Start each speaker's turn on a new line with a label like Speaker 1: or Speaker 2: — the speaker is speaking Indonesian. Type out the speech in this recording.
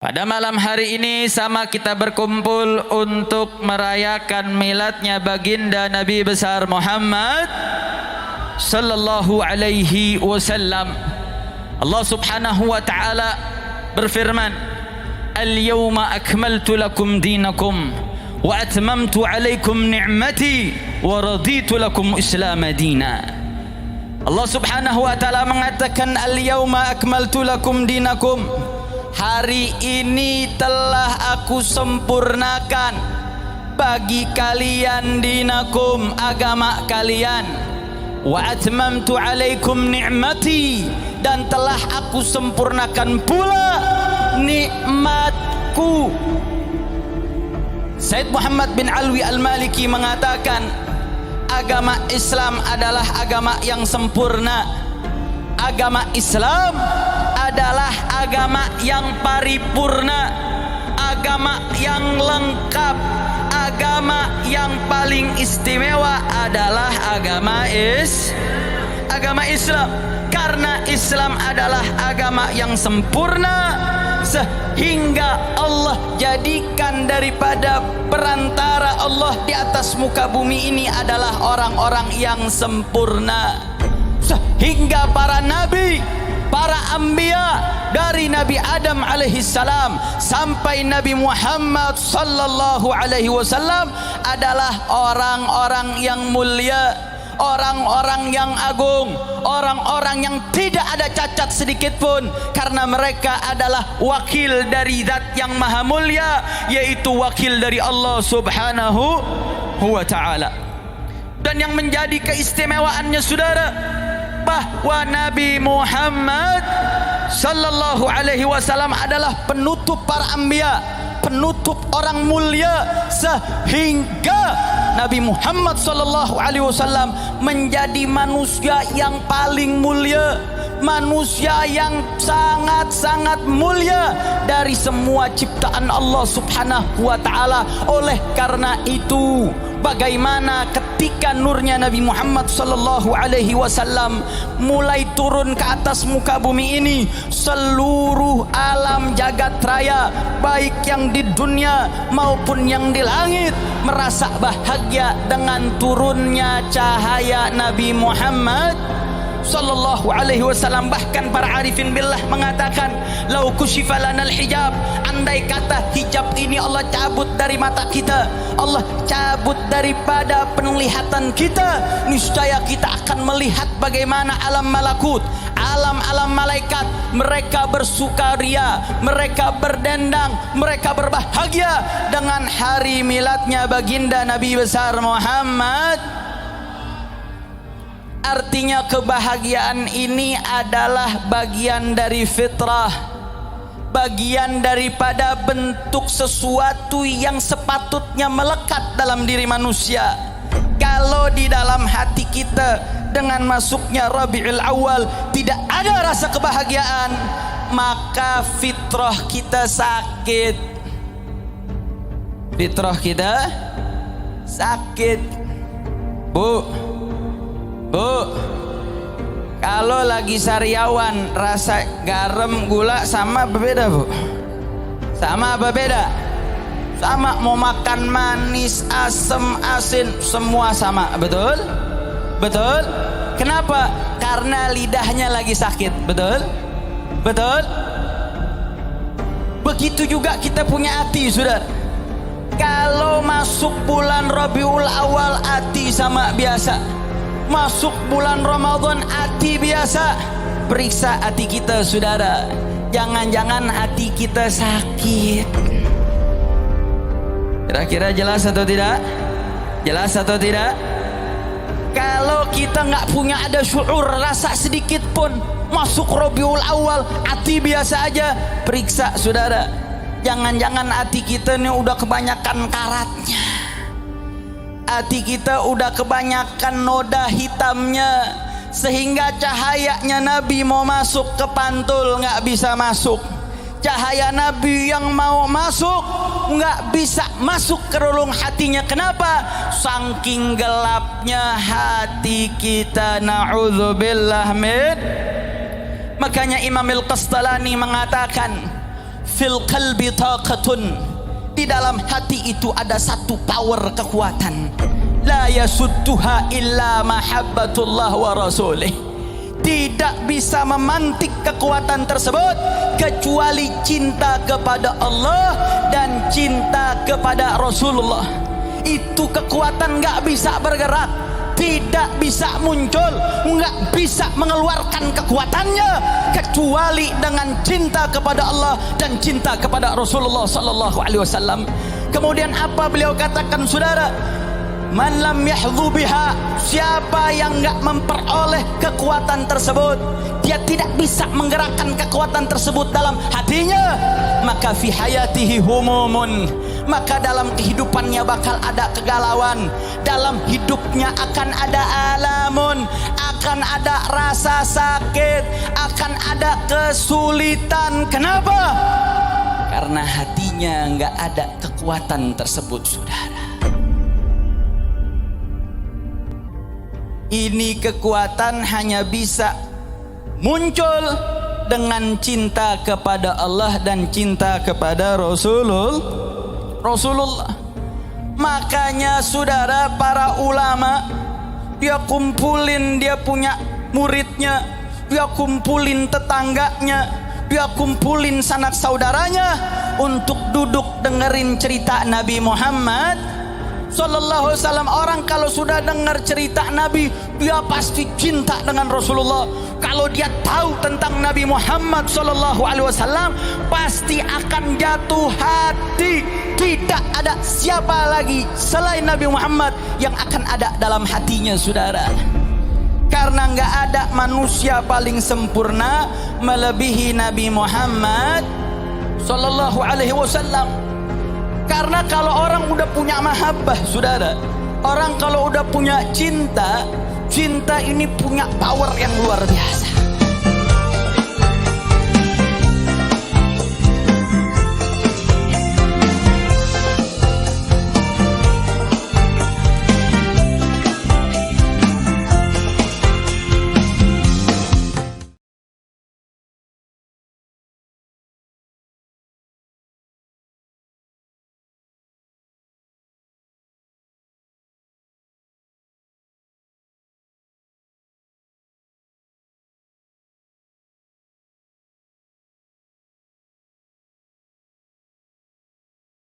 Speaker 1: Pada malam hari ini sama kita berkumpul untuk merayakan miladnya baginda Nabi besar Muhammad sallallahu alaihi wasallam. Allah Subhanahu wa taala berfirman, "Al-yawma akmaltu lakum dinakum wa atmamtu alaikum ni'mati wa raditu lakum Islam dina." Allah Subhanahu wa taala mengatakan, "Al-yawma akmaltu lakum dinakum." Hari ini telah aku sempurnakan bagi kalian dinakum, agama kalian. Wa atmamtu alaikum ni'mati, dan telah aku sempurnakan pula nikmatku. Said Muhammad bin Alwi Al-Maliki mengatakan, agama Islam adalah agama yang sempurna. Agama Islam adalah agama yang paripurna, agama yang lengkap, agama yang paling istimewa adalah agama Islam. Karena Islam adalah agama yang sempurna, sehingga Allah jadikan daripada perantara Allah di atas muka bumi ini adalah orang-orang yang sempurna. Sehingga para nabi, para anbiya, dari Nabi Adam alaihissalam sampai Nabi Muhammad sallallahu alaihi wasallam adalah orang-orang yang mulia, orang-orang yang agung, orang-orang yang tidak ada cacat sedikit pun, karena mereka adalah wakil dari Zat yang maha mulia, yaitu wakil dari Allah Subhanahu wa taala. Dan yang menjadi keistimewaannya, saudara, bahwa Nabi Muhammad sallallahu alaihi wasallam adalah penutup para anbiya, penutup orang mulia, sehingga Nabi Muhammad sallallahu alaihi wasallam menjadi manusia yang paling mulia, manusia yang sangat-sangat mulia dari semua ciptaan Allah Subhanahu wa taala. Oleh karena itu, bagaimana ketika nurnya Nabi Muhammad sallallahu alaihi wasallam mulai turun ke atas muka bumi ini, seluruh alam jagat raya, baik yang di dunia maupun yang di langit, merasa bahagia dengan turunnya cahaya Nabi Muhammad sallallahu alaihi wasallam. Bahkan para arifin billah mengatakan, lau kushifa lanal hijab, andai kata hijab ini Allah cabut dari mata kita, Allah cabut daripada penglihatan kita, niscaya kita akan melihat bagaimana alam malakut, alam-alam malaikat, mereka bersukaria, mereka berdendang, mereka berbahagia dengan hari miladnya baginda Nabi besar Muhammad. Artinya kebahagiaan ini adalah bagian dari fitrah, bagian daripada bentuk sesuatu yang sepatutnya melekat dalam diri manusia. Kalau di dalam hati kita dengan masuknya Rabiul Awal tidak ada rasa kebahagiaan, maka fitrah kita sakit. Fitrah kita sakit. Bu, kalau lagi sariawan rasa garam gula sama berbeda, Bu? Sama apa beda? Sama. Mau makan manis, asam, asin, semua sama, betul? Betul? Kenapa? Karena lidahnya lagi sakit, betul? Betul? Begitu juga kita punya hati, saudara. Kalau masuk bulan Rabiul Awal, hati sama biasa. Masuk bulan Ramadan, hati biasa. Periksa hati kita, saudara. Jangan-jangan hati kita sakit. Kira-kira jelas atau tidak? Jelas atau tidak? Kalau kita nggak punya ada syuur, rasa sedikit pun, masuk Rabiul Awal, hati biasa aja. Periksa, saudara. Jangan-jangan hati kita ini udah kebanyakan karatnya. Hati kita udah kebanyakan noda hitamnya, sehingga cahayanya Nabi mau masuk ke pantul nggak bisa masuk, cahaya Nabi yang mau masuk nggak bisa masuk ke relung hatinya. Kenapa? Saking gelapnya hati kita. Na'udzubillah min. Makanya Imam Al-Qastalani mengatakan, fil qalbi taqatun, di dalam hati itu ada satu power, kekuatan. La yasudduha illa mahabbatullah wa rasulih. Tidak bisa memantik kekuatan tersebut kecuali cinta kepada Allah dan cinta kepada Rasulullah. Itu kekuatan gak bisa bergerak, tidak bisa muncul, nggak bisa mengeluarkan kekuatannya kecuali dengan cinta kepada Allah dan cinta kepada Rasulullah sallallahu alaihi wasallam. Kemudian apa beliau katakan, saudara? Man lam yahdhu biha, siapa yang nggak memperoleh kekuatan tersebut, dia tidak bisa menggerakkan kekuatan tersebut dalam hatinya, maka fi hayatihi humumun, maka dalam kehidupannya bakal ada kegalauan, dalam hidupnya akan ada alamun, akan ada rasa sakit, akan ada kesulitan. Kenapa? Karena hatinya nggak ada kekuatan tersebut, saudara. Ini kekuatan hanya bisa muncul dengan cinta kepada Allah dan cinta kepada Rasulullah. Makanya saudara, para ulama, dia kumpulin dia punya muridnya, dia kumpulin tetangganya, dia kumpulin sanak saudaranya untuk duduk dengerin cerita Nabi Muhammad Sallallahu Alaihi Wasallam. Orang kalau sudah dengar cerita Nabi, dia pasti cinta dengan Rasulullah. Kalau dia tahu tentang Nabi Muhammad Sallallahu Alaihi Wasallam, pasti akan jatuh hati. Tidak ada siapa lagi selain Nabi Muhammad yang akan ada dalam hatinya, saudara. Karena nggak ada manusia paling sempurna melebihi Nabi Muhammad Sallallahu Alaihi Wasallam. Karena kalau orang udah punya mahabbah, saudara, orang kalau udah punya cinta, cinta ini punya power yang luar biasa.